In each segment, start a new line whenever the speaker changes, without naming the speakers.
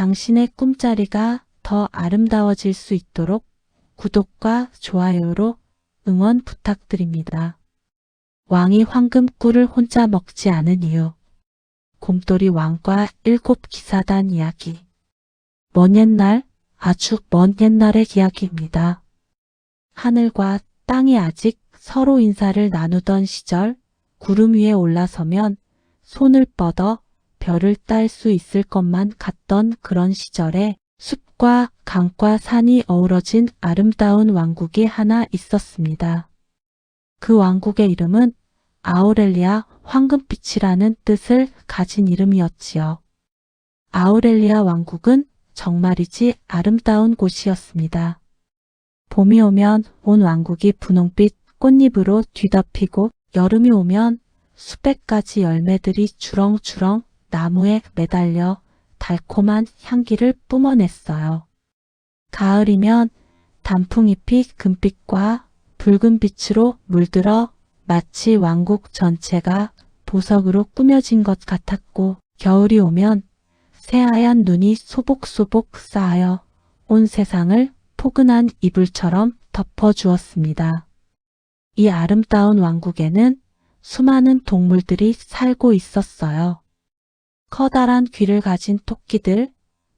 당신의 꿈자리가 더 아름다워질 수 있도록 구독과 좋아요로 응원 부탁드립니다. 왕이 황금꿀을 혼자 먹지 않은 이유. 곰돌이 왕과 7기사단 이야기. 먼 옛날, 아주 먼 옛날의 이야기입니다. 하늘과 땅이 아직 서로 인사를 나누던 시절, 구름 위에 올라서면 손을 뻗어 별을 딸 수 있을 것만 같던 그런 시절에 숲과 강과 산이 어우러진 아름다운 왕국이 하나 있었습니다. 그 왕국의 이름은 아우렐리아 황금빛이라는 뜻을 가진 이름이었지요. 아우렐리아 왕국은 정말이지 아름다운 곳이었습니다. 봄이 오면 온 왕국이 분홍빛 꽃잎으로 뒤덮이고 여름이 오면 수백 가지 열매들이 주렁주렁 나무에 매달려 달콤한 향기를 뿜어냈어요. 가을이면 단풍잎이 금빛과 붉은 빛으로 물들어 마치 왕국 전체가 보석으로 꾸며진 것 같았고, 겨울이 오면 새하얀 눈이 소복소복 쌓여 온 세상을 포근한 이불처럼 덮어주었습니다. 이 아름다운 왕국에는 수많은 동물들이 살고 있었어요. 커다란 귀를 가진 토끼들,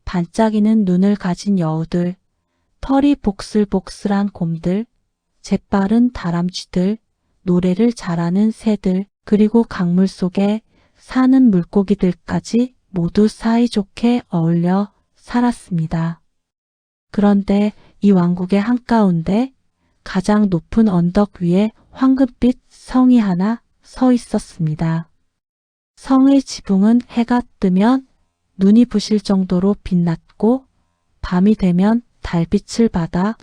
반짝이는 눈을 가진 여우들, 털이 복슬복슬한 곰들, 재빠른 다람쥐들, 노래를 잘하는 새들, 그리고 강물 속에 사는 물고기들까지 모두 사이좋게 어울려 살았습니다. 그런데 이 왕국의 한가운데 가장 높은 언덕 위에 황금빛 성이 하나 서 있었습니다. 성의 지붕은 해가 뜨면 눈이 부실 정도로 빛났고, 밤이 되면 달빛을 받아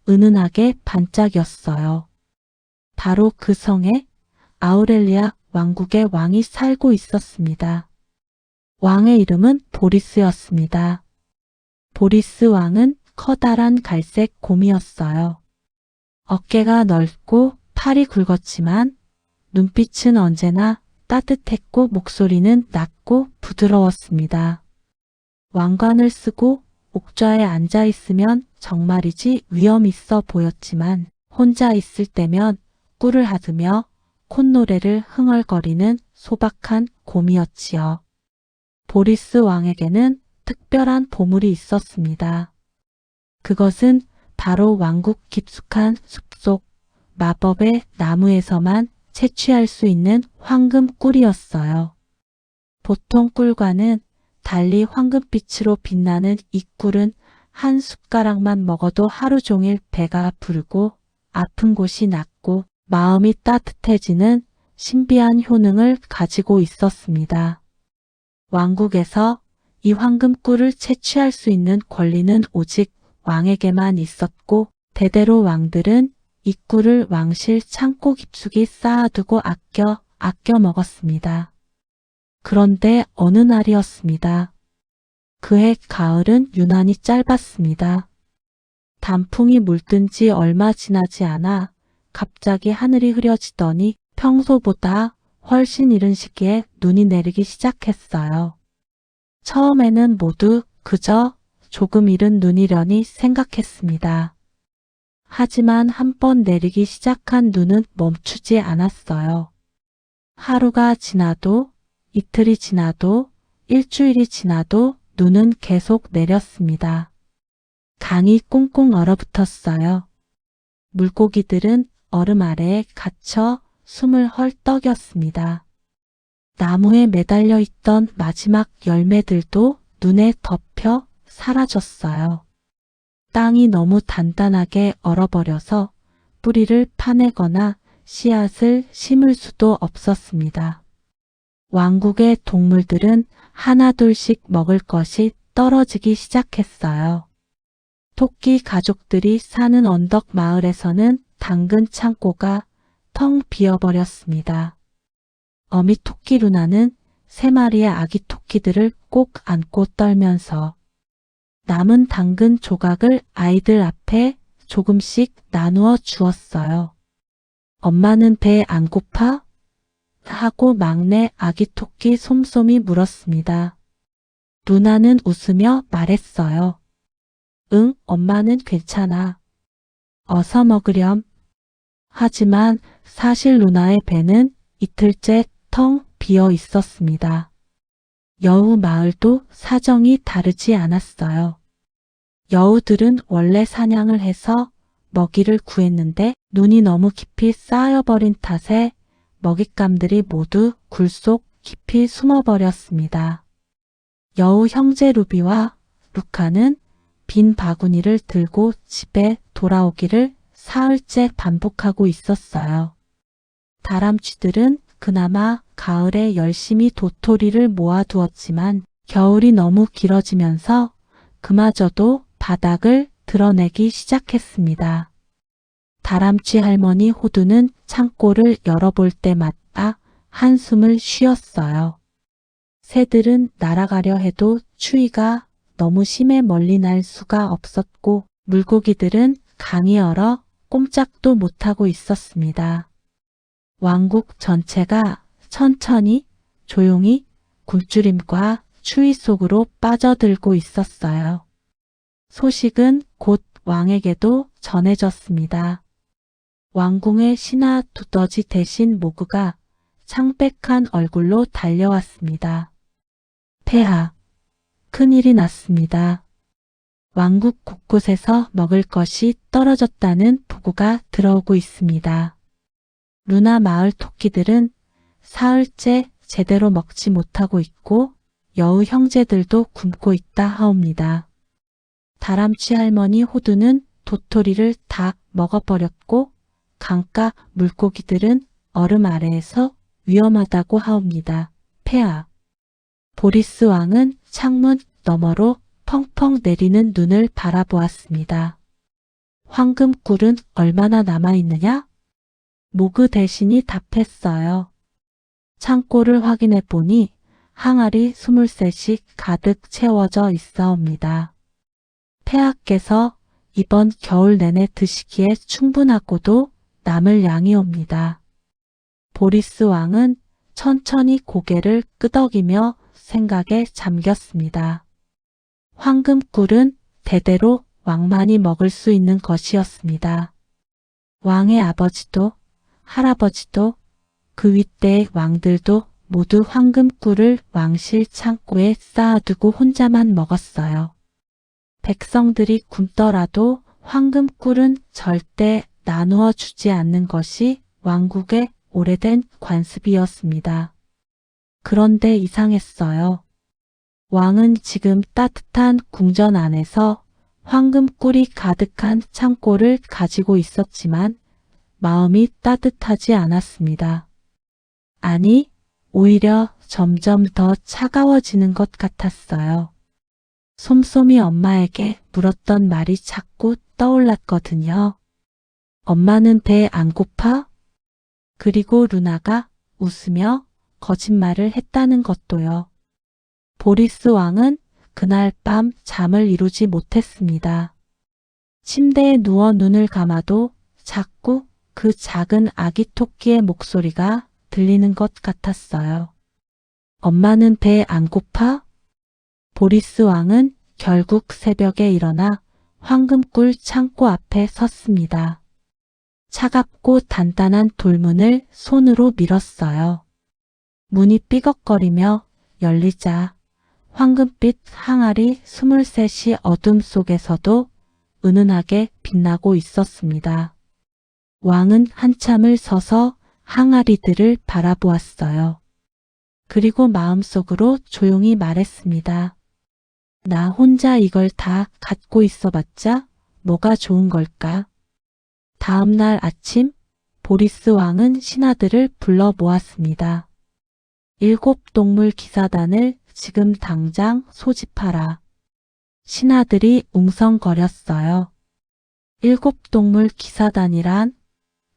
은은하게 반짝였어요. 바로 그 성에 아우렐리아 왕국의 왕이 살고 있었습니다. 왕의 이름은 보리스였습니다. 보리스 왕은 커다란 갈색 곰이었어요. 어깨가 넓고 팔이 굵었지만 눈빛은 언제나 따뜻했고 목소리는 낮고 부드러웠습니다. 왕관을 쓰고 옥좌에 앉아 있으면 정말이지 위험 있어 보였지만 혼자 있을 때면 꿀을 하으며 콧노래를 흥얼거리는 소박한 곰이었지요. 보리스 왕에게는 특별한 보물이 있었습니다. 그것은 바로 왕국 깊숙한 숲속 마법의 나무에서만 채취할 수 있는 황금 꿀이었어요. 보통 꿀과는 달리 황금빛으로 빛나는 이 꿀은 한 숟가락만 먹어도 하루 종일 배가 부르고 아픈 곳이 낫고 마음이 따뜻해지는 신비한 효능을 가지고 있었습니다. 왕국에서 이 황금 꿀을 채취할 수 있는 권리는 오직 왕에게만 있었고, 대대로 왕들은 이 꿀을 왕실 창고 깊숙이 쌓아두고 아껴 먹었습니다. 그런데 어느 날이었습니다. 그해 가을은 유난히 짧았습니다. 단풍이 물든 지 얼마 지나지 않아 갑자기 하늘이 흐려지더니 평소보다 훨씬 이른 시기에 눈이 내리기 시작했어요. 처음에는 모두 그저 조금 이른 눈이려니 생각했습니다. 하지만 한 번 내리기 시작한 눈은 멈추지 않았어요. 하루가 지나도, 이틀이 지나도, 일주일이 지나도 눈은 계속 내렸습니다. 강이 꽁꽁 얼어붙었어요. 물고기들은 얼음 아래에 갇혀 숨을 헐떡였습니다. 나무에 매달려 있던 마지막 열매들도 눈에 덮여 사라졌어요. 땅이 너무 단단하게 얼어버려서 뿌리를 파내거나 씨앗을 심을 수도 없었습니다. 왕국의 동물들은 하나둘씩 먹을 것이 떨어지기 시작했어요. 토끼 가족들이 사는 언덕 마을에서는 당근 창고가 텅 비어버렸습니다. 어미 토끼 루나는 3마리의 아기 토끼들을 꼭 안고 떨면서 남은 당근 조각을 아이들 앞에 조금씩 나누어 주었어요. 엄마는 배 안 고파? 하고 막내 아기 토끼 솜솜이 물었습니다. 루나는 웃으며 말했어요. 응, 엄마는 괜찮아. 어서 먹으렴. 하지만 사실 루나의 배는 이틀째 텅 비어 있었습니다. 여우 마을도 사정이 다르지 않았어요. 여우들은 원래 사냥을 해서 먹이를 구했는데 눈이 너무 깊이 쌓여버린 탓에 먹잇감들이 모두 굴 속 깊이 숨어버렸습니다. 여우 형제 루비와 루카는 빈 바구니를 들고 집에 돌아오기를 사흘째 반복하고 있었어요. 다람쥐들은 그나마 가을에 열심히 도토리를 모아두었지만 겨울이 너무 길어지면서 그마저도 바닥을 드러내기 시작했습니다. 다람쥐 할머니 호두는 창고를 열어볼 때마다 한숨을 쉬었어요. 새들은 날아가려 해도 추위가 너무 심해 멀리 날 수가 없었고 물고기들은 강이 얼어 꼼짝도 못하고 있었습니다. 왕국 전체가 천천히 조용히 굶주림과 추위 속으로 빠져들고 있었어요. 소식은 곧 왕에게도 전해졌습니다. 왕궁의 신하 두더지 대신 모그가 창백한 얼굴로 달려왔습니다. 폐하, 큰일이 났습니다. 왕국 곳곳에서 먹을 것이 떨어졌다는 보고가 들어오고 있습니다. 루나 마을 토끼들은 사흘째 제대로 먹지 못하고 있고 여우 형제들도 굶고 있다 하옵니다. 다람쥐 할머니 호두는 도토리를 다 먹어버렸고 강가 물고기들은 얼음 아래에서 위험하다고 하옵니다. 폐하. 보리스 왕은 창문 너머로 펑펑 내리는 눈을 바라보았습니다. 황금꿀은 얼마나 남아있느냐? 모그 대신이 답했어요. 창고를 확인해 보니 항아리 23씩 가득 채워져 있사옵니다. 폐하께서 이번 겨울 내내 드시기에 충분하고도 남을 양이옵니다. 보리스 왕은 천천히 고개를 끄덕이며 생각에 잠겼습니다. 황금꿀은 대대로 왕만이 먹을 수 있는 것이었습니다. 왕의 아버지도 할아버지도 그 윗대의 왕들도 모두 황금꿀을 왕실 창고에 쌓아두고 혼자만 먹었어요. 백성들이 굶더라도 황금꿀은 절대 나누어 주지 않는 것이 왕국의 오래된 관습이었습니다. 그런데 이상했어요. 왕은 지금 따뜻한 궁전 안에서 황금꿀이 가득한 창고를 가지고 있었지만 마음이 따뜻하지 않았습니다. 아니, 오히려 점점 더 차가워지는 것 같았어요. 솜솜이 엄마에게 물었던 말이 자꾸 떠올랐거든요. 엄마는 배 안 고파? 그리고 루나가 웃으며 거짓말을 했다는 것도요. 보리스 왕은 그날 밤 잠을 이루지 못했습니다. 침대에 누워 눈을 감아도 자꾸 그 작은 아기 토끼의 목소리가 들리는 것 같았어요. 엄마는 배 안 고파? 보리스 왕은 결국 새벽에 일어나 황금꿀 창고 앞에 섰습니다. 차갑고 단단한 돌문을 손으로 밀었어요. 문이 삐걱거리며 열리자 황금빛 항아리 23이 어둠 속에서도 은은하게 빛나고 있었습니다. 왕은 한참을 서서 항아리들을 바라보았어요. 그리고 마음속으로 조용히 말했습니다. 나 혼자 이걸 다 갖고 있어봤자 뭐가 좋은 걸까? 다음 날 아침 보리스 왕은 신하들을 불러 모았습니다. 7 동물 기사단을 지금 당장 소집하라. 신하들이 웅성거렸어요. 7 동물 기사단이란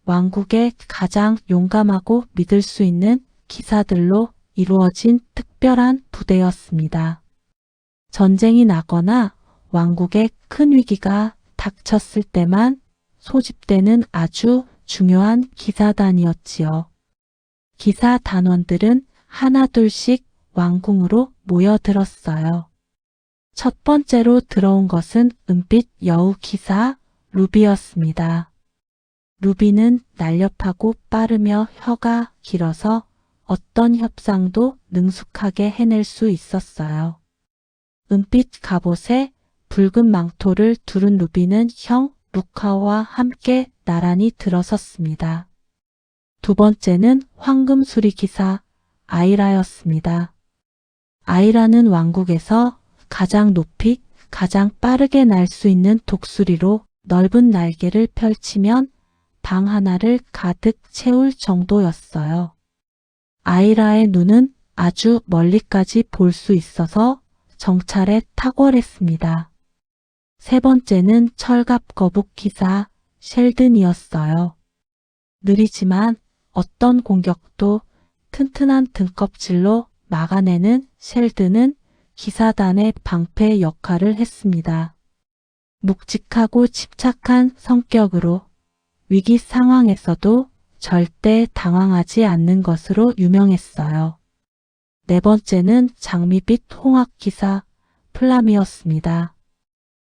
왕국의 가장 용감하고 믿을 수 있는 기사들로 이루어진 특별한 부대였습니다. 전쟁이 나거나 왕국에 큰 위기가 닥쳤을 때만 소집되는 아주 중요한 기사단이었지요. 기사 단원들은 하나둘씩 왕궁으로 모여들었어요. 첫 번째로 들어온 것은 은빛 여우 기사 루비였습니다. 루비는 날렵하고 빠르며 혀가 길어서 어떤 협상도 능숙하게 해낼 수 있었어요. 은빛 갑옷에 붉은 망토를 두른 루비는 형 루카와 함께 나란히 들어섰습니다. 두 번째는 황금 수리 기사 아이라였습니다. 아이라는 왕국에서 가장 높이 가장 빠르게 날 수 있는 독수리로 넓은 날개를 펼치면 방 하나를 가득 채울 정도였어요. 아이라의 눈은 아주 멀리까지 볼 수 있어서 정찰에 탁월했습니다. 세 번째는 철갑 거북 기사 셸든이었어요. 느리지만 어떤 공격도 튼튼한 등껍질로 막아내는 셸든은 기사단의 방패 역할을 했습니다. 묵직하고 집착한 성격으로 위기 상황에서도 절대 당황하지 않는 것으로 유명했어요. 네 번째는 장미빛 홍학 기사 플라미였습니다.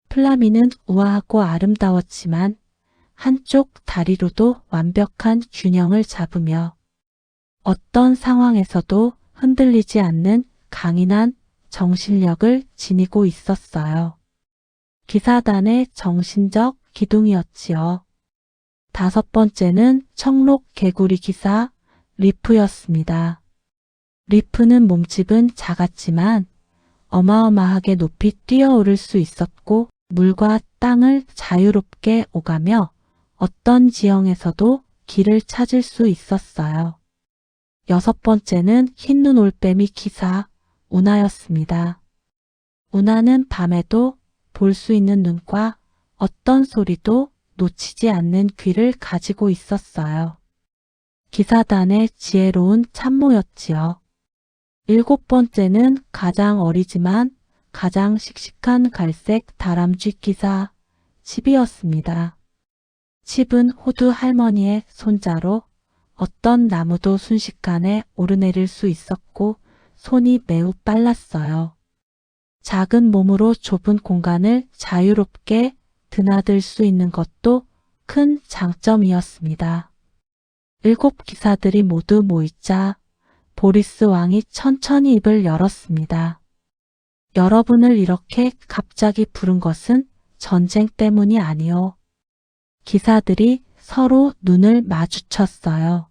플라미는 우아하고 아름다웠지만 한쪽 다리로도 완벽한 균형을 잡으며 어떤 상황에서도 흔들리지 않는 강인한 정신력을 지니고 있었어요. 기사단의 정신적 기둥이었지요. 다섯 번째는 청록 개구리 기사 리프였습니다. 리프는 몸집은 작았지만 어마어마하게 높이 뛰어오를 수 있었고 물과 땅을 자유롭게 오가며 어떤 지형에서도 길을 찾을 수 있었어요. 여섯 번째는 흰눈 올빼미 기사 우나였습니다. 우나는 밤에도 볼 수 있는 눈과 어떤 소리도 놓치지 않는 귀를 가지고 있었어요. 기사단의 지혜로운 참모였지요. 일곱 번째는 가장 어리지만 가장 씩씩한 갈색 다람쥐 기사 칩이었습니다. 칩은 호두 할머니의 손자로 어떤 나무도 순식간에 오르내릴 수 있었고 손이 매우 빨랐어요. 작은 몸으로 좁은 공간을 자유롭게 드나들 수 있는 것도 큰 장점이었습니다. 일곱 기사들이 모두 모이자 보리스 왕이 천천히 입을 열었습니다. 여러분을 이렇게 갑자기 부른 것은 전쟁 때문이 아니요. 기사들이 서로 눈을 마주쳤어요.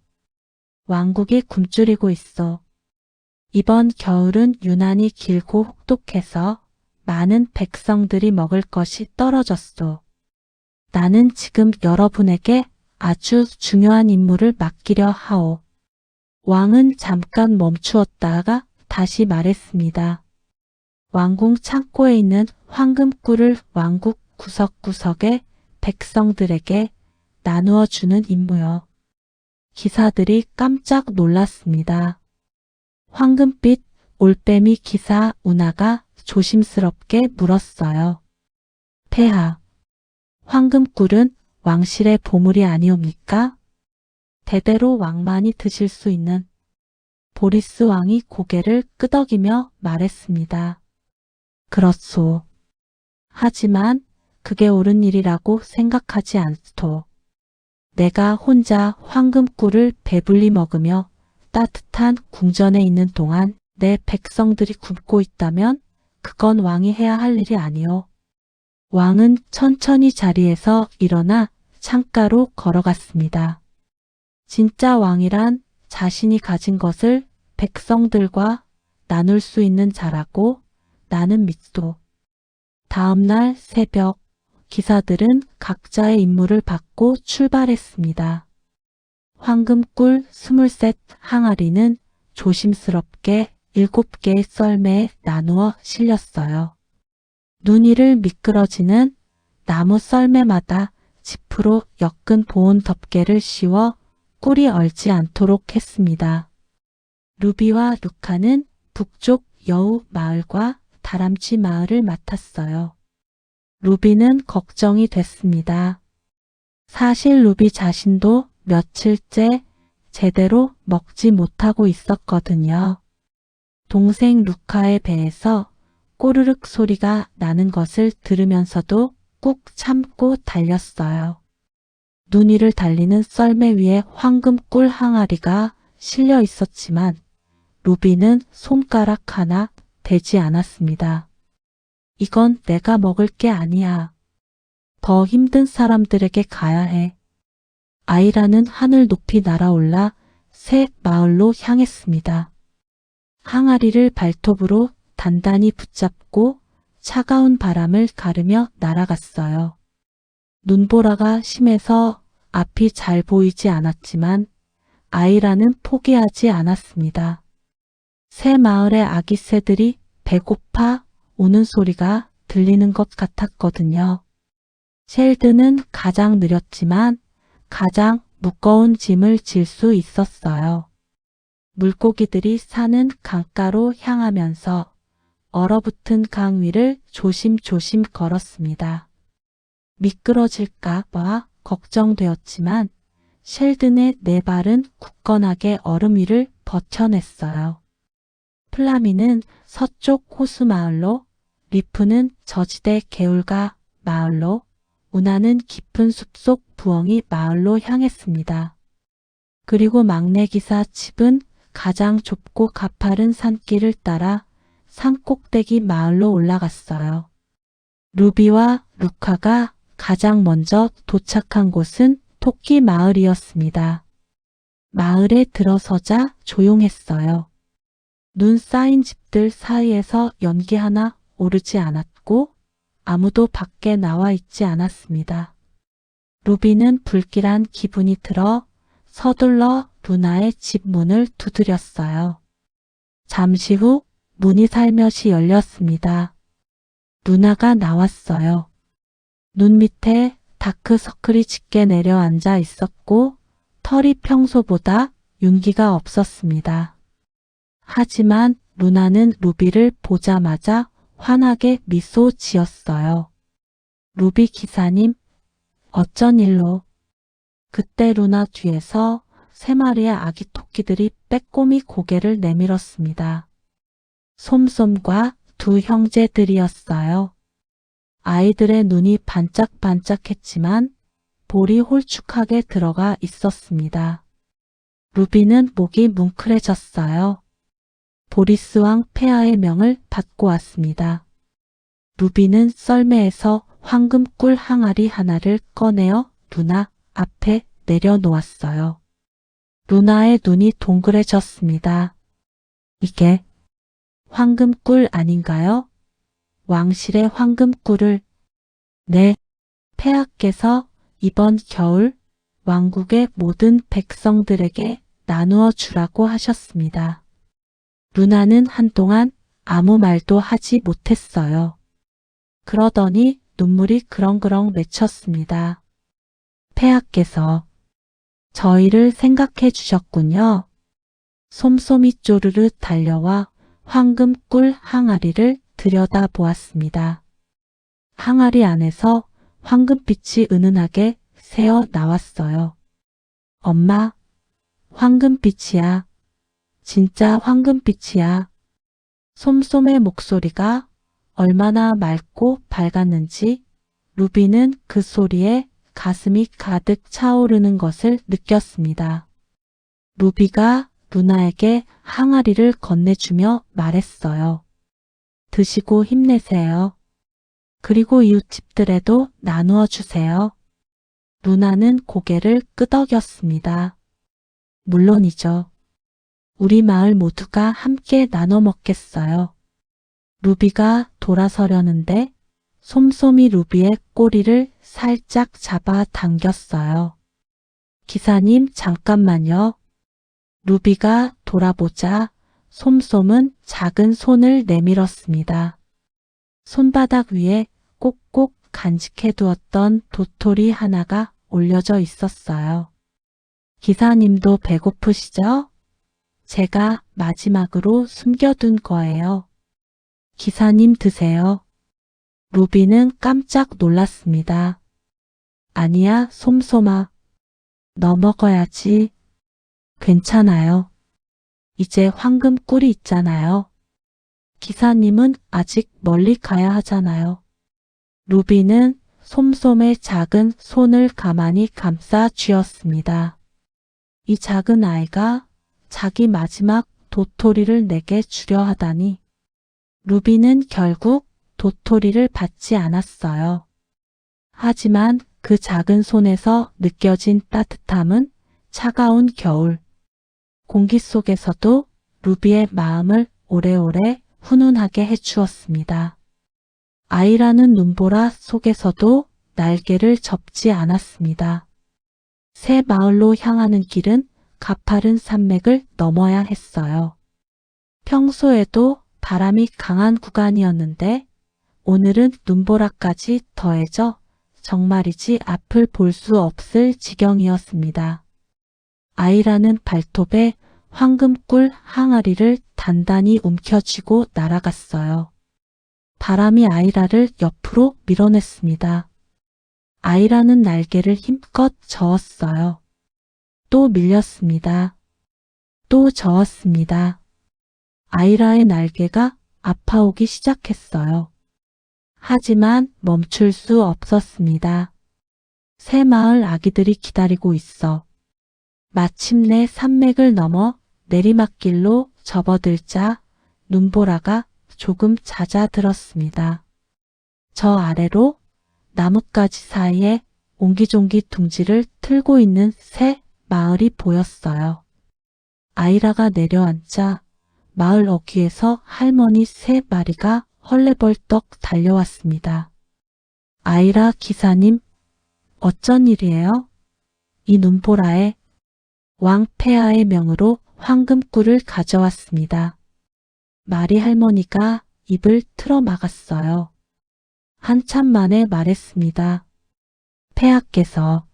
왕국이 굶주리고 있어. 이번 겨울은 유난히 길고 혹독해서 많은 백성들이 먹을 것이 떨어졌소. 나는 지금 여러분에게 아주 중요한 임무를 맡기려 하오. 왕은 잠깐 멈추었다가 다시 말했습니다. 왕궁 창고에 있는 황금꿀을 왕국 구석구석의 백성들에게 나누어 주는 임무요. 기사들이 깜짝 놀랐습니다. 황금빛 올빼미 기사 우나가 조심스럽게 물었어요. 폐하, 황금꿀은 왕실의 보물이 아니옵니까? 대대로 왕만이 드실 수 있는. 보리스 왕이 고개를 끄덕이며 말했습니다. 그렇소. 하지만 그게 옳은 일이라고 생각하지 않소. 내가 혼자 황금꿀을 배불리 먹으며 따뜻한 궁전에 있는 동안 내 백성들이 굶고 있다면 그건 왕이 해야 할 일이 아니오. 왕은 천천히 자리에서 일어나 창가로 걸어갔습니다. 진짜 왕이란 자신이 가진 것을 백성들과 나눌 수 있는 자라고 나는 믿소. 다음 날 새벽 기사들은 각자의 임무를 받고 출발했습니다. 황금꿀 23 항아리는 조심스럽게 7개의 썰매에 나누어 실렸어요. 눈 위를 미끄러지는 나무 썰매마다 지프로 엮은 보온 덮개를 씌워 꿀이 얼지 않도록 했습니다. 루비와 루카는 북쪽 여우 마을과 다람쥐 마을을 맡았어요. 루비는 걱정이 됐습니다. 사실 루비 자신도 며칠째 제대로 먹지 못하고 있었거든요. 동생 루카의 배에서 꼬르륵 소리가 나는 것을 들으면서도 꾹 참고 달렸어요. 눈 위를 달리는 썰매 위에 황금꿀 항아리가 실려 있었지만 루비는 손가락 하나 대지 않았습니다. 이건 내가 먹을 게 아니야. 더 힘든 사람들에게 가야 해. 아이라는 하늘 높이 날아올라 새 마을로 향했습니다. 항아리를 발톱으로 단단히 붙잡고 차가운 바람을 가르며 날아갔어요. 눈보라가 심해서 앞이 잘 보이지 않았지만 아이라는 포기하지 않았습니다. 새 마을의 아기 새들이 배고파 우는 소리가 들리는 것 같았거든요. 셸드는 가장 느렸지만 가장 무거운 짐을 질 수 있었어요. 물고기들이 사는 강가로 향하면서 얼어붙은 강 위를 조심조심 걸었습니다. 미끄러질까 봐 걱정되었지만 셸든의 네 발은 굳건하게 얼음 위를 버텨냈어요. 플라미는 서쪽 호수 마을로, 리프는 저지대 개울가 마을로, 우나는 깊은 숲속 부엉이 마을로 향했습니다. 그리고 막내 기사 칩은 가장 좁고 가파른 산길을 따라 산꼭대기 마을로 올라갔어요. 루비와 루카가 가장 먼저 도착한 곳은 토끼 마을이었습니다. 마을에 들어서자 조용했어요. 눈 쌓인 집들 사이에서 연기 하나 오르지 않았고 아무도 밖에 나와 있지 않았습니다. 루비는 불길한 기분이 들어 서둘러 루나의 집 문을 두드렸어요. 잠시 후 문이 살며시 열렸습니다. 루나가 나왔어요. 눈 밑에 다크서클이 짙게 내려앉아 있었고 털이 평소보다 윤기가 없었습니다. 하지만 루나는 루비를 보자마자 환하게 미소 지었어요. 루비 기사님, 어쩐 일로? 그때 루나 뒤에서 3마리의 아기 토끼들이 빼꼼히 고개를 내밀었습니다. 솜솜과 두 형제들이었어요. 아이들의 눈이 반짝반짝했지만 볼이 홀쭉하게 들어가 있었습니다. 루비는 목이 뭉클해졌어요. 보리스왕 폐하의 명을 받고 왔습니다. 루비는 썰매에서 황금꿀 항아리 하나를 꺼내어 루나 앞에 내려놓았어요. 루나의 눈이 동그래졌습니다. 이게 황금꿀 아닌가요? 왕실의 황금꿀을. 네, 폐하께서 이번 겨울 왕국의 모든 백성들에게 나누어 주라고 하셨습니다. 루나는 한동안 아무 말도 하지 못했어요. 그러더니 눈물이 그렁그렁 맺혔습니다. 폐하께서 저희를 생각해 주셨군요. 솜솜이 쪼르르 달려와 황금꿀 항아리를 들여다보았습니다. 항아리 안에서 황금빛이 은은하게 새어 나왔어요. 엄마, 황금빛이야. 진짜 황금빛이야. 솜솜의 목소리가 얼마나 맑고 밝았는지 루비는 그 소리에 가슴이 가득 차오르는 것을 느꼈습니다. 루비가 루나에게 항아리를 건네주며 말했어요. 드시고 힘내세요. 그리고 이웃집들에도 나누어 주세요. 루나는 고개를 끄덕였습니다. 물론이죠. 우리 마을 모두가 함께 나눠 먹겠어요. 루비가 돌아서려는데 솜솜이 루비의 꼬리를 살짝 잡아 당겼어요. 기사님, 잠깐만요. 루비가 돌아보자 솜솜은 작은 손을 내밀었습니다. 손바닥 위에 꼭꼭 간직해 두었던 도토리 하나가 올려져 있었어요. 기사님도 배고프시죠? 제가 마지막으로 숨겨둔 거예요. 기사님 드세요. 루비는 깜짝 놀랐습니다. 아니야, 솜솜아. 너 먹어야지. 괜찮아요. 이제 황금꿀이 있잖아요. 기사님은 아직 멀리 가야 하잖아요. 루비는 솜솜의 작은 손을 가만히 감싸 쥐었습니다. 이 작은 아이가 자기 마지막 도토리를 내게 주려 하다니. 루비는 결국 도토리를 받지 않았어요. 하지만 그 작은 손에서 느껴진 따뜻함은 차가운 겨울 공기 속에서도 루비의 마음을 오래오래 훈훈하게 해주었습니다. 아이라는 눈보라 속에서도 날개를 접지 않았습니다. 새 마을로 향하는 길은 가파른 산맥을 넘어야 했어요. 평소에도 바람이 강한 구간이었는데 오늘은 눈보라까지 더해져 정말이지 앞을 볼 수 없을 지경이었습니다. 아이라는 발톱에 황금꿀 항아리를 단단히 움켜쥐고 날아갔어요. 바람이 아이라를 옆으로 밀어냈습니다. 아이라는 날개를 힘껏 저었어요. 또 밀렸습니다. 또 저었습니다. 아이라의 날개가 아파오기 시작했어요. 하지만 멈출 수 없었습니다. 새 마을 아기들이 기다리고 있어. 마침내 산맥을 넘어 내리막길로 접어들자 눈보라가 조금 잦아들었습니다. 저 아래로 나뭇가지 사이에 옹기종기 둥지를 틀고 있는 새 마을이 보였어요. 아이라가 내려앉자 마을 어귀에서 할머니 3마리가 헐레벌떡 달려왔습니다. 아이라 기사님, 어쩐 일이에요? 이 눈보라에 왕 폐하의 명으로 황금꿀을 가져왔습니다. 마리 할머니가 입을 틀어 막았어요. 한참 만에 말했습니다. 폐하께서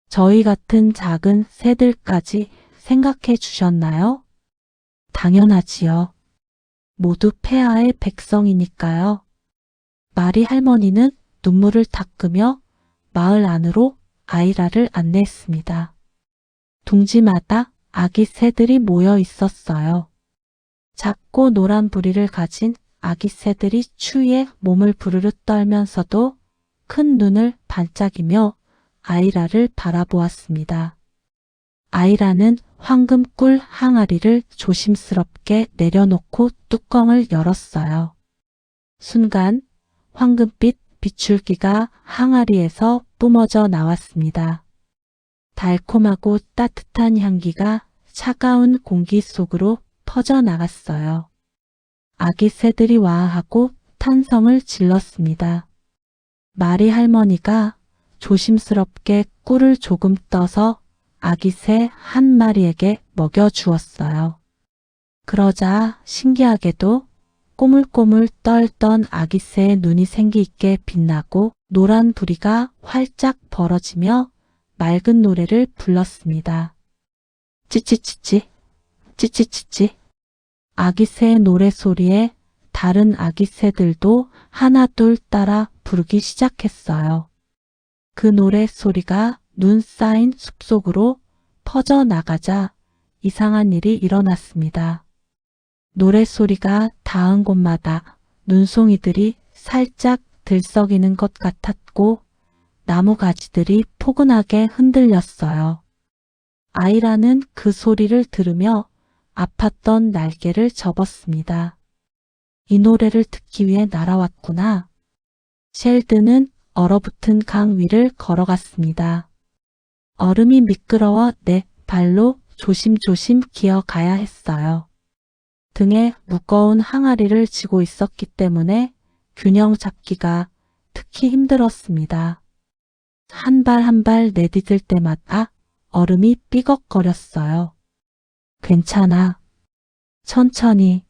저희 같은 작은 새들까지 생각해 주셨나요? 당연하지요. 모두 폐하의 백성이니까요. 마리 할머니는 눈물을 닦으며 마을 안으로 아이라를 안내했습니다. 둥지마다 아기 새들이 모여 있었어요. 작고 노란 부리를 가진 아기 새들이 추위에 몸을 부르르 떨면서도 큰 눈을 반짝이며 아이라를 바라보았습니다. 아이라는 황금꿀 항아리를 조심스럽게 내려놓고 뚜껑을 열었어요. 순간 황금빛 비출기가 항아리에서 뿜어져 나왔습니다. 달콤하고 따뜻한 향기가 차가운 공기 속으로 퍼져나갔어요. 아기 새들이 와하고 탄성을 질렀습니다. 마리 할머니가 조심스럽게 꿀을 조금 떠서 아기 새 한 마리에게 먹여주었어요. 그러자 신기하게도 꼬물꼬물 떨던 아기 새의 눈이 생기 있게 빛나고 노란 부리가 활짝 벌어지며 맑은 노래를 불렀습니다. 찌찌찌찌, 찌찌찌찌. 아기 새의 노래소리에 다른 아기 새들도 하나둘 따라 부르기 시작했어요. 그 노래소리가 눈 쌓인 숲속으로 퍼져나가자 이상한 일이 일어났습니다. 노래소리가 닿은 곳마다 눈송이들이 살짝 들썩이는 것 같았고 나무 가지들이 포근하게 흔들렸어요. 아이라는 그 소리를 들으며 아팠던 날개를 접었습니다. 이 노래를 듣기 위해 날아왔구나. 셸드는 얼어붙은 강 위를 걸어갔습니다. 얼음이 미끄러워 내 발로 조심조심 기어가야 했어요. 등에 무거운 항아리를 지고 있었기 때문에 균형 잡기가 특히 힘들었습니다. 한 발 한 발 내디딜 때마다 얼음이 삐걱거렸어요. 괜찮아. 천천히.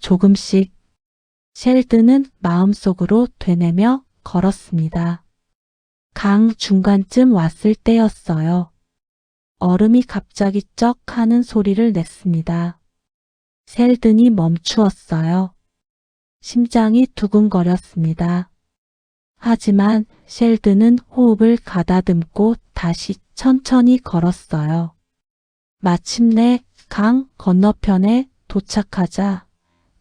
조금씩. 셸드는 마음속으로 되뇌며 걸었습니다. 강 중간쯤 왔을 때였어요. 얼음이 갑자기 쩍 하는 소리를 냈습니다. 셸든이 멈추었어요. 심장이 두근거렸습니다. 하지만 셸드는 호흡을 가다듬고 다시 천천히 걸었어요. 마침내 강 건너편에 도착하자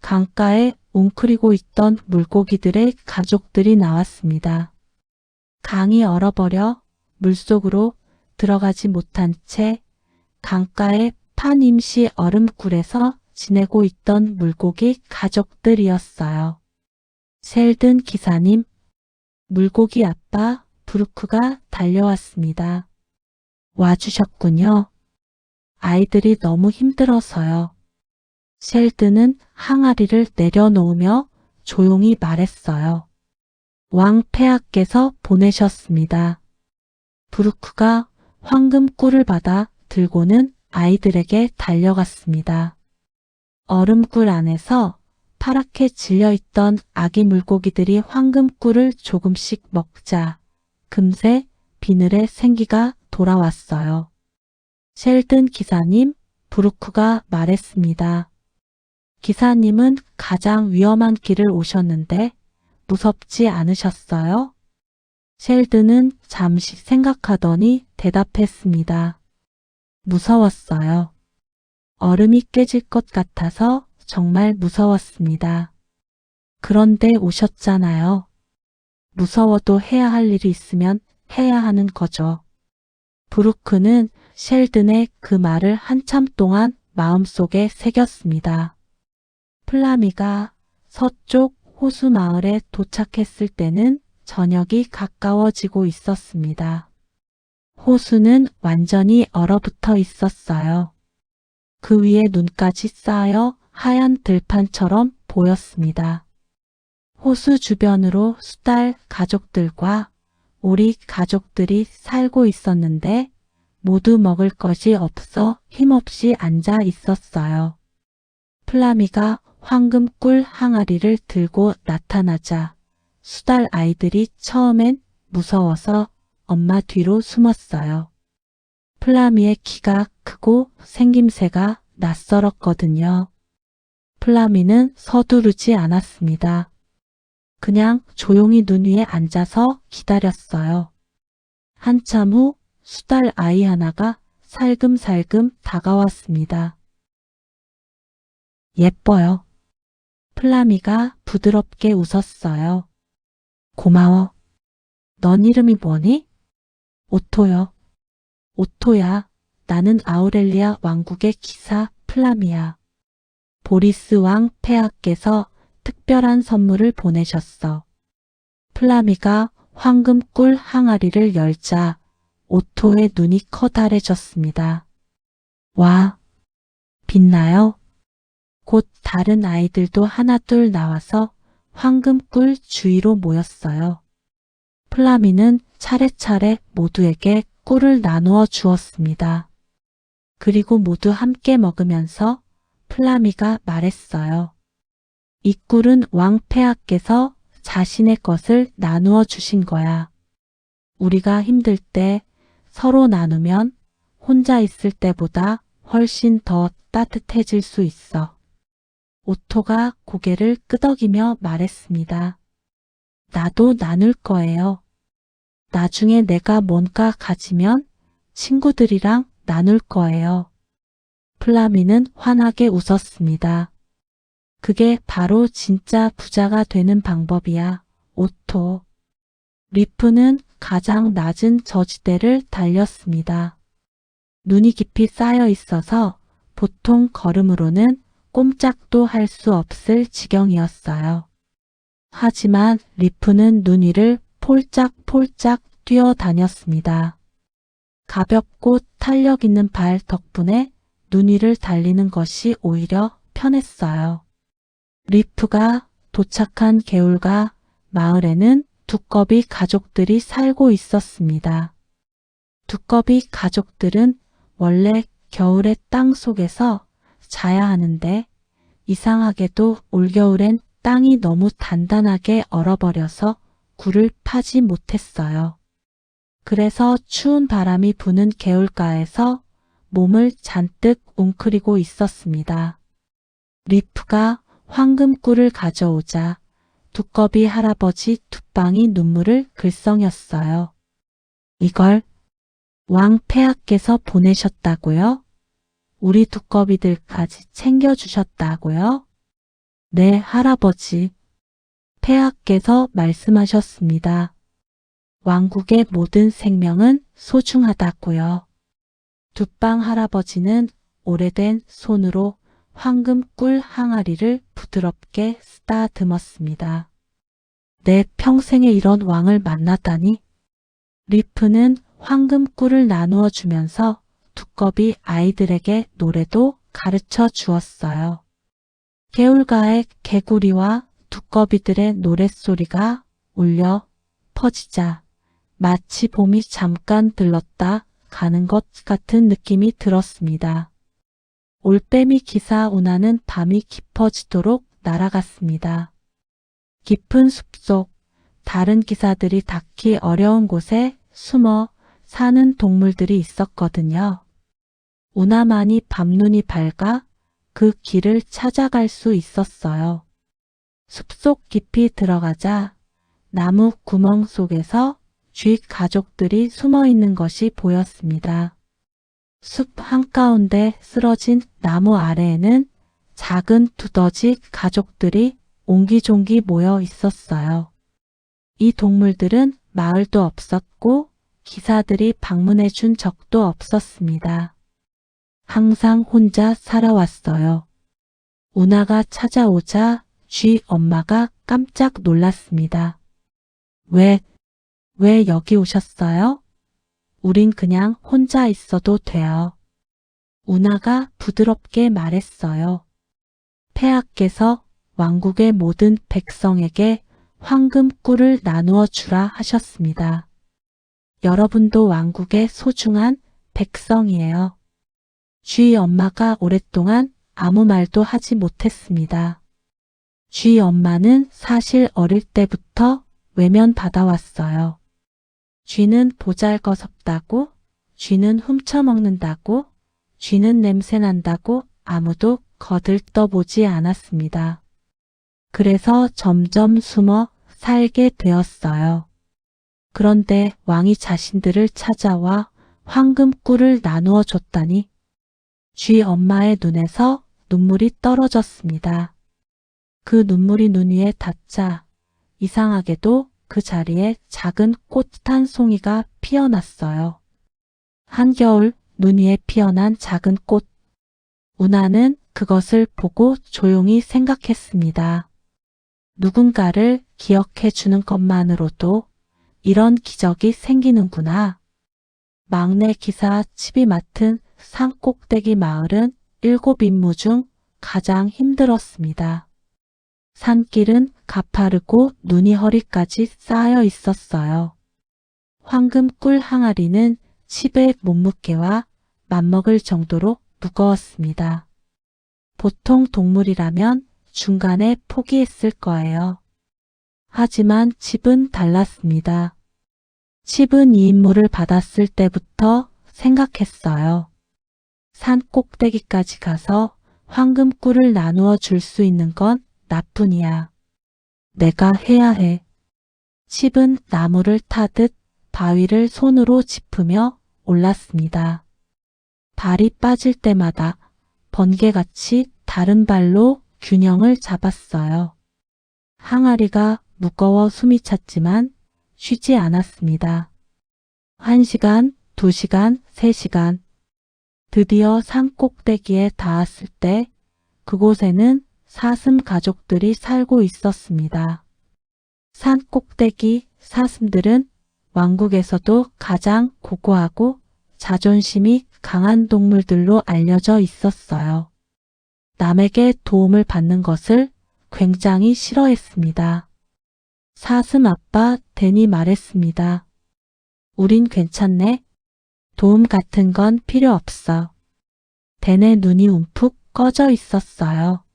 강가에 웅크리고 있던 물고기들의 가족들이 나왔습니다. 강이 얼어버려 물속으로 들어가지 못한 채 강가의 판임시 얼음굴에서 지내고 있던 물고기 가족들이었어요. 셀든 기사님, 물고기 아빠 브루크가 달려왔습니다. 와주셨군요. 아이들이 너무 힘들어서요. 셀든은 항아리를 내려놓으며 조용히 말했어요. 왕 폐하께서 보내셨습니다. 브루크가 황금꿀을 받아 들고는 아이들에게 달려갔습니다. 얼음굴 안에서 파랗게 질려있던 아기 물고기들이 황금꿀을 조금씩 먹자 금세 비늘에 생기가 돌아왔어요. 셀든 기사님, 브루크가 말했습니다. 기사님은 가장 위험한 길을 오셨는데 무섭지 않으셨어요? 셀든은 잠시 생각하더니 대답했습니다. 무서웠어요. 얼음이 깨질 것 같아서 정말 무서웠습니다. 그런데 오셨잖아요. 무서워도 해야 할 일이 있으면 해야 하는 거죠. 브루크는 셀든의 그 말을 한참 동안 마음속에 새겼습니다. 플라미가 서쪽 호수 마을에 도착했을 때는 저녁이 가까워지고 있었습니다. 호수는 완전히 얼어붙어 있었어요. 그 위에 눈까지 쌓여 하얀 들판처럼 보였습니다. 호수 주변으로 수달 가족들과 오리 가족들이 살고 있었는데 모두 먹을 것이 없어 힘없이 앉아 있었어요. 플라미가 황금꿀 항아리를 들고 나타나자 수달 아이들이 처음엔 무서워서 엄마 뒤로 숨었어요. 플라미의 키가 크고 생김새가 낯설었거든요. 플라미는 서두르지 않았습니다. 그냥 조용히 눈 위에 앉아서 기다렸어요. 한참 후 수달 아이 하나가 살금살금 다가왔습니다. 예뻐요. 플라미가 부드럽게 웃었어요. 고마워. 넌 이름이 뭐니? 오토요. 오토야. 나는 아우렐리아 왕국의 기사 플라미야. 보리스 왕 폐하께서 특별한 선물을 보내셨어. 플라미가 황금꿀 항아리를 열자 오토의 눈이 커다래졌습니다. 와, 빛나요? 곧 다른 아이들도 하나둘 나와서 황금꿀 주위로 모였어요. 플라미는 차례차례 모두에게 꿀을 나누어 주었습니다. 그리고 모두 함께 먹으면서 플라미가 말했어요. 이 꿀은 왕 폐하께서 자신의 것을 나누어 주신 거야. 우리가 힘들 때 서로 나누면 혼자 있을 때보다 훨씬 더 따뜻해질 수 있어. 오토가 고개를 끄덕이며 말했습니다. 나도 나눌 거예요. 나중에 내가 뭔가 가지면 친구들이랑 나눌 거예요. 플라미는 환하게 웃었습니다. 그게 바로 진짜 부자가 되는 방법이야, 오토. 리프는 가장 낮은 저지대를 달렸습니다. 눈이 깊이 쌓여 있어서 보통 걸음으로는 꼼짝도 할 수 없을 지경이었어요. 하지만 리프는 눈 위를 폴짝폴짝 뛰어다녔습니다. 가볍고 탄력 있는 발 덕분에 눈 위를 달리는 것이 오히려 편했어요. 리프가 도착한 개울가 마을에는 두꺼비 가족들이 살고 있었습니다. 두꺼비 가족들은 원래 겨울에 땅 속에서 자야 하는데 이상하게도 올겨울엔 땅이 너무 단단하게 얼어버려서 굴을 파지 못했어요. 그래서 추운 바람이 부는 개울가에서 몸을 잔뜩 웅크리고 있었습니다. 리프가 황금꿀을 가져오자 두꺼비 할아버지 두 방이 눈물을 글썽였어요. 이걸 왕 폐하께서 보내셨다고요? 우리 두꺼비들까지 챙겨주셨다고요? 네, 할아버지. 폐하께서 말씀하셨습니다. 왕국의 모든 생명은 소중하다고요. 두빵 할아버지는 오래된 손으로 황금 꿀 항아리를 부드럽게 쓰다듬었습니다. 내 평생에 이런 왕을 만나다니. 리프는 황금 꿀을 나누어 주면서 두꺼비 아이들에게 노래도 가르쳐 주었어요. 개울가의 개구리와 두꺼비들의 노랫소리가 울려 퍼지자 마치 봄이 잠깐 들렀다 가는 것 같은 느낌이 들었습니다. 올빼미 기사 운하는 밤이 깊어지도록 날아갔습니다. 깊은 숲속 다른 기사들이 닿기 어려운 곳에 숨어 사는 동물들이 있었거든요. 운하만이 밤눈이 밝아 그 길을 찾아갈 수 있었어요. 숲속 깊이 들어가자 나무 구멍 속에서 쥐 가족들이 숨어 있는 것이 보였습니다. 숲 한가운데 쓰러진 나무 아래에는 작은 두더지 가족들이 옹기종기 모여 있었어요. 이 동물들은 마을도 없었고 기사들이 방문해 준 적도 없었습니다. 항상 혼자 살아왔어요. 운하가 찾아오자 쥐 엄마가 깜짝 놀랐습니다. 왜 여기 오셨어요? 우린 그냥 혼자 있어도 돼요. 운하가 부드럽게 말했어요. 폐하께서 왕국의 모든 백성에게 황금 꿀을 나누어 주라 하셨습니다. 여러분도 왕국의 소중한 백성이에요. 쥐 엄마가 오랫동안 아무 말도 하지 못했습니다. 쥐 엄마는 사실 어릴 때부터 외면받아왔어요. 쥐는 보잘것없다고, 쥐는 훔쳐먹는다고, 쥐는 냄새난다고 아무도 거들떠보지 않았습니다. 그래서 점점 숨어 살게 되었어요. 그런데 왕이 자신들을 찾아와 황금 꿀을 나누어 줬다니 쥐 엄마의 눈에서 눈물이 떨어졌습니다. 그 눈물이 눈 위에 닿자 이상하게도 그 자리에 작은 꽃 한 송이가 피어났어요. 한겨울 눈 위에 피어난 작은 꽃. 운하는 그것을 보고 조용히 생각했습니다. 누군가를 기억해 주는 것만으로도 이런 기적이 생기는구나. 막내 기사 칩이 맡은 산꼭대기 마을은 7 임무 중 가장 힘들었습니다. 산길은 가파르고 눈이 허리까지 쌓여 있었어요. 황금 꿀 항아리는 칩의 몸무게와 맞먹을 정도로 무거웠습니다. 보통 동물이라면 중간에 포기했을 거예요. 하지만 칩은 달랐습니다. 칩은 이 임무를 받았을 때부터 생각했어요. 산 꼭대기까지 가서 황금 꿀을 나누어 줄 수 있는 건 나뿐이야. 내가 해야 해. 칩은 나무를 타듯 바위를 손으로 짚으며 올랐습니다. 발이 빠질 때마다 번개같이 다른 발로 균형을 잡았어요. 항아리가 무거워 숨이 찼지만 쉬지 않았습니다. 1시간, 2시간, 3시간. 드디어 산 꼭대기에 닿았을 때 그곳에는 사슴 가족들이 살고 있었습니다. 산 꼭대기 사슴들은 왕국에서도 가장 고고하고 자존심이 강한 동물들로 알려져 있었어요. 남에게 도움을 받는 것을 굉장히 싫어했습니다. 사슴 아빠 댄이 말했습니다. 우린 괜찮네. 도움 같은 건 필요 없어. 댄의 눈이 움푹 꺼져 있었어요.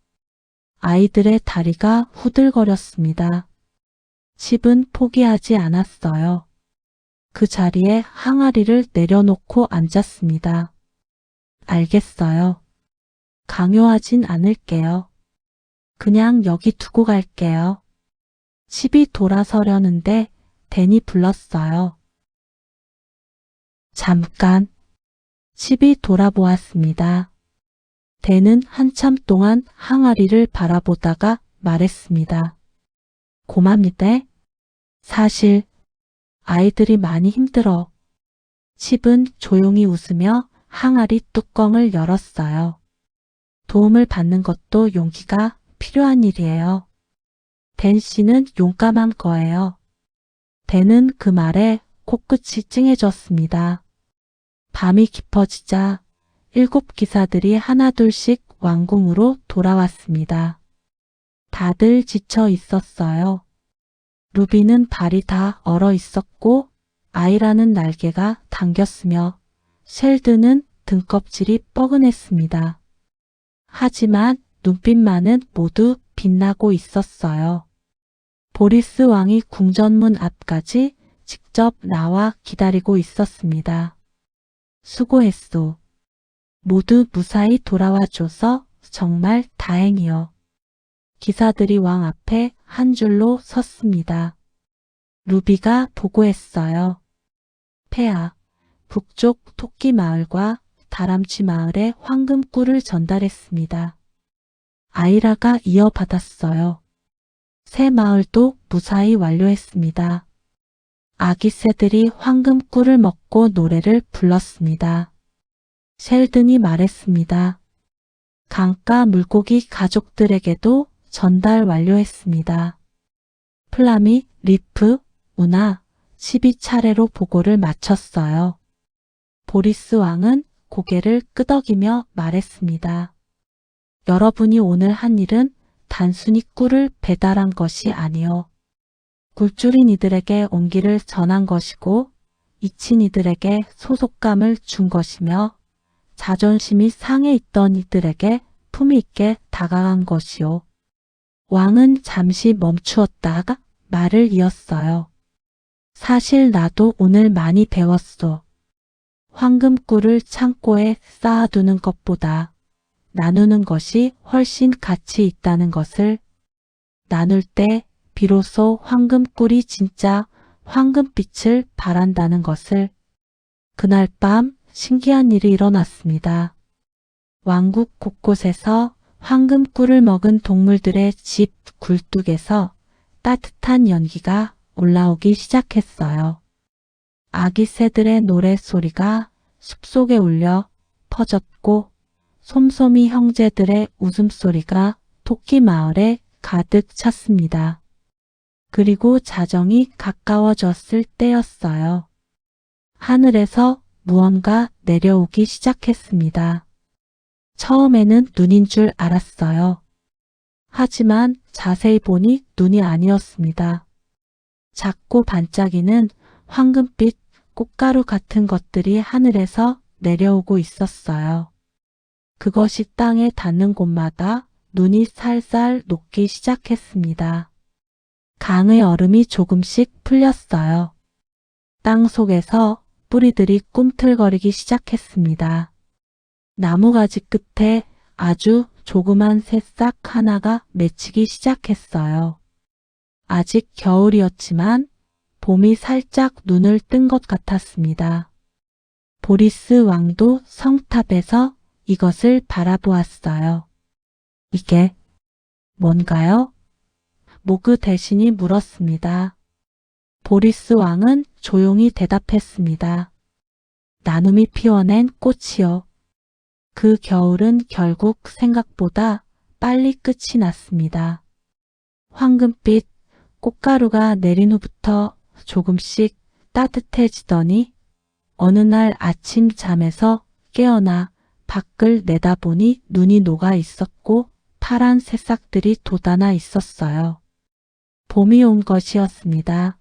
아이들의 다리가 후들거렸습니다. 칩은 포기하지 않았어요. 그 자리에 항아리를 내려놓고 앉았습니다. 알겠어요. 강요하진 않을게요. 그냥 여기 두고 갈게요. 칩이 돌아서려는데 댄이 불렀어요. 잠깐. 칩이 돌아보았습니다. 댄은 한참 동안 항아리를 바라보다가 말했습니다. 고맙니다. 사실 아이들이 많이 힘들어. 칩은 조용히 웃으며 항아리 뚜껑을 열었어요. 도움을 받는 것도 용기가 필요한 일이에요. 댄 씨는 용감한 거예요. 댄은 그 말에 코끝이 찡해졌습니다. 밤이 깊어지자 7 기사들이 하나둘씩 왕궁으로 돌아왔습니다. 다들 지쳐 있었어요. 루비는 발이 다 얼어 있었고 아이라는 날개가 당겼으며 셸드는 등껍질이 뻐근했습니다. 하지만 눈빛만은 모두 빛나고 있었어요. 보리스 왕이 궁전문 앞까지 직접 나와 기다리고 있었습니다. 수고했소. 모두 무사히 돌아와줘서 정말 다행이요. 기사들이 왕 앞에 한 줄로 섰습니다. 루비가 보고했어요. 폐하, 북쪽 토끼 마을과 다람쥐 마을에 황금꿀을 전달했습니다. 아이라가 이어받았어요. 새 마을도 무사히 완료했습니다. 아기 새들이 황금꿀을 먹고 노래를 불렀습니다. 셸든이 말했습니다. 강가 물고기 가족들에게도 전달 완료했습니다. 플라미, 리프, 우나, 12차례로 보고를 마쳤어요. 보리스 왕은 고개를 끄덕이며 말했습니다. 여러분이 오늘 한 일은 단순히 꿀을 배달한 것이 아니요. 굴줄인 이들에게 온기를 전한 것이고 잊힌 이들에게 소속감을 준 것이며 자존심이 상해 있던 이들에게 품위 있게 다가간 것이요. 왕은 잠시 멈추었다가 말을 이었어요. 사실 나도 오늘 많이 배웠어. 황금꿀을 창고에 쌓아두는 것보다 나누는 것이 훨씬 가치 있다는 것을, 나눌 때 비로소 황금꿀이 진짜 황금빛을 발한다는 것을. 그날 밤 신기한 일이 일어났습니다. 왕국 곳곳에서 황금꿀을 먹은 동물들의 집 굴뚝에서 따뜻한 연기가 올라오기 시작했어요. 아기 새들의 노랫소리가 숲속에 울려 퍼졌고 솜솜이 형제들의 웃음소리가 토끼 마을에 가득 찼습니다. 그리고 자정이 가까워졌을 때였어요. 하늘에서 무언가 내려오기 시작했습니다. 처음에는 눈인 줄 알았어요. 하지만 자세히 보니 눈이 아니었습니다. 작고 반짝이는 황금빛 꽃가루 같은 것들이 하늘에서 내려오고 있었어요. 그것이 땅에 닿는 곳마다 눈이 살살 녹기 시작했습니다. 강의 얼음이 조금씩 풀렸어요. 땅 속에서 뿌리들이 꿈틀거리기 시작했습니다. 나무가지 끝에 아주 조그만 새싹 하나가 맺히기 시작했어요. 아직 겨울이었지만 봄이 살짝 눈을 뜬 것 같았습니다. 보리스 왕도 성탑에서 이것을 바라보았어요. 이게 뭔가요? 모그 대신이 물었습니다. 보리스 왕은 조용히 대답했습니다. 나눔이 피워낸 꽃이요. 그 겨울은 결국 생각보다 빨리 끝이 났습니다. 황금빛 꽃가루가 내린 후부터 조금씩 따뜻해지더니 어느 날 아침 잠에서 깨어나 밖을 내다보니 눈이 녹아 있었고 파란 새싹들이 돋아나 있었어요. 봄이 온 것이었습니다.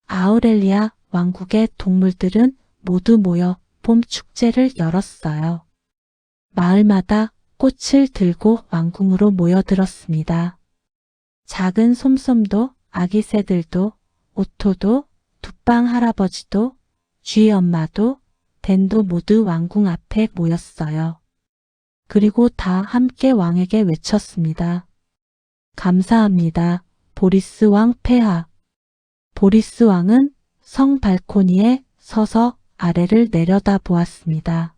아우렐리아 왕국의 동물들은 모두 모여 봄 축제를 열었어요. 마을마다 꽃을 들고 왕궁으로 모여들었습니다. 작은 솜솜도 아기 새들도 오토도 두빵 할아버지도 쥐 엄마도 댄도 모두 왕궁 앞에 모였어요. 그리고 다 함께 왕에게 외쳤습니다. 감사합니다. 보리스 왕 폐하. 보리스 왕은 성 발코니에 서서 아래를 내려다 보았습니다.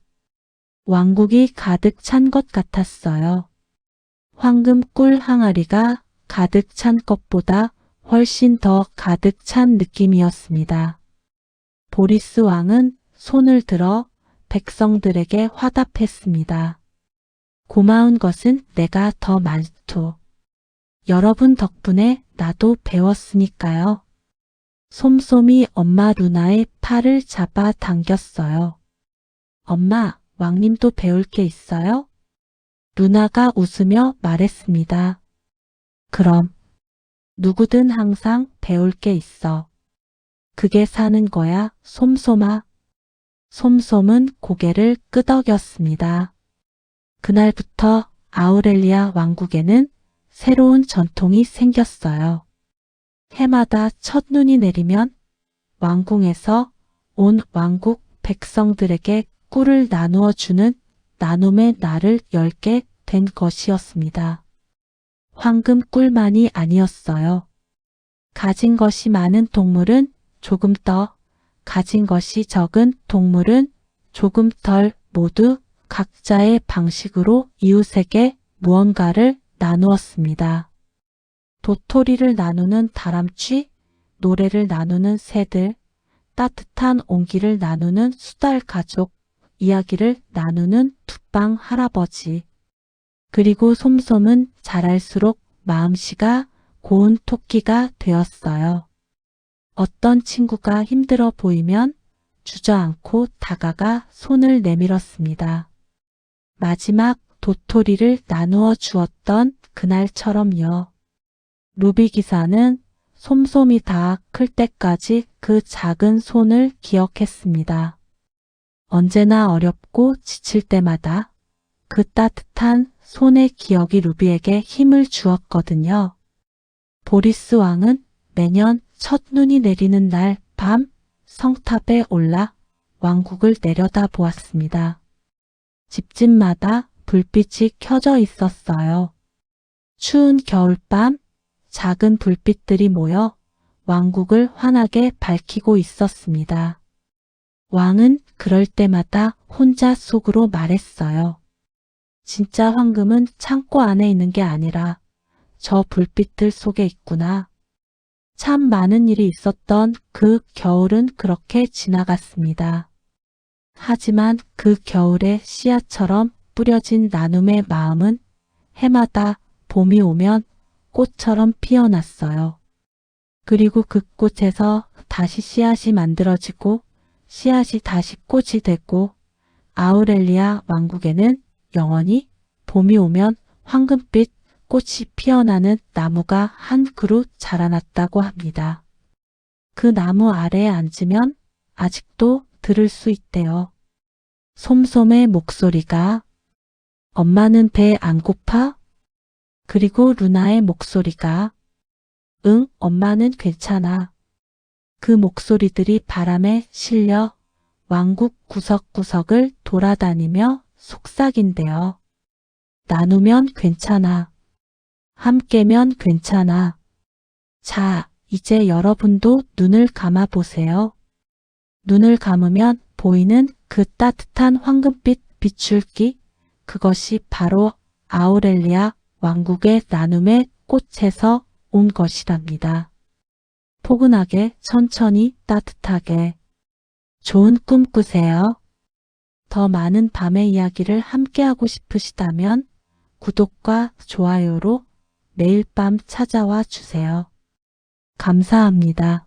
왕국이 가득 찬 것 같았어요. 황금 꿀 항아리가 가득 찬 것보다 훨씬 더 가득 찬 느낌이었습니다. 보리스 왕은 손을 들어 백성들에게 화답했습니다. 고마운 것은 내가 더 많소. 여러분 덕분에 나도 배웠으니까요. 솜솜이 엄마 루나의 팔을 잡아 당겼어요. 엄마, 왕님도 배울 게 있어요? 루나가 웃으며 말했습니다. 그럼, 누구든 항상 배울 게 있어. 그게 사는 거야, 솜솜아. 솜솜은 고개를 끄덕였습니다. 그날부터 아우렐리아 왕국에는 새로운 전통이 생겼어요. 해마다 첫눈이 내리면 왕궁에서 온 왕국 백성들에게 꿀을 나누어 주는 나눔의 날을 열게 된 것이었습니다. 황금 꿀만이 아니었어요. 가진 것이 많은 동물은 조금 더, 가진 것이 적은 동물은 조금 덜 모두 각자의 방식으로 이웃에게 무언가를 나누었습니다. 도토리를 나누는 다람쥐, 노래를 나누는 새들, 따뜻한 온기를 나누는 수달 가족, 이야기를 나누는 툭방 할아버지. 그리고 솜솜은 자랄수록 마음씨가 고운 토끼가 되었어요. 어떤 친구가 힘들어 보이면 주저앉고 다가가 손을 내밀었습니다. 마지막 도토리를 나누어 주었던 그날처럼요. 루비 기사는 솜솜이 다 클 때까지 그 작은 손을 기억했습니다. 언제나 어렵고 지칠 때마다 그 따뜻한 손의 기억이 루비에게 힘을 주었거든요. 보리스 왕은 매년 첫눈이 내리는 날 밤 성탑에 올라 왕국을 내려다 보았습니다. 집집마다 불빛이 켜져 있었어요. 추운 겨울밤 작은 불빛들이 모여 왕국을 환하게 밝히고 있었습니다. 왕은 그럴 때마다 혼자 속으로 말했어요. 진짜 황금은 창고 안에 있는 게 아니라 저 불빛들 속에 있구나. 참 많은 일이 있었던 그 겨울은 그렇게 지나갔습니다. 하지만 그 겨울의 씨앗처럼 뿌려진 나눔의 마음은 해마다 봄이 오면 꽃처럼 피어났어요. 그리고 그 꽃에서 다시 씨앗이 만들어지고 씨앗이 다시 꽃이 되고 아우렐리아 왕국에는 영원히 봄이 오면 황금빛 꽃이 피어나는 나무가 한 그루 자라났다고 합니다. 그 나무 아래에 앉으면 아직도 들을 수 있대요. 솜솜의 목소리가 엄마는 배 안 고파? 그리고 루나의 목소리가 응, 엄마는 괜찮아. 그 목소리들이 바람에 실려 왕국 구석구석을 돌아다니며 속삭인대요. 나누면 괜찮아. 함께면 괜찮아. 자, 이제 여러분도 눈을 감아 보세요. 눈을 감으면 보이는 그 따뜻한 황금빛 비출기, 그것이 바로 아우렐리아 왕국의 나눔의 꽃에서 온 것이랍니다. 포근하게, 천천히, 따뜻하게. 좋은 꿈 꾸세요. 더 많은 밤의 이야기를 함께하고 싶으시다면 구독과 좋아요로 매일 밤 찾아와 주세요. 감사합니다.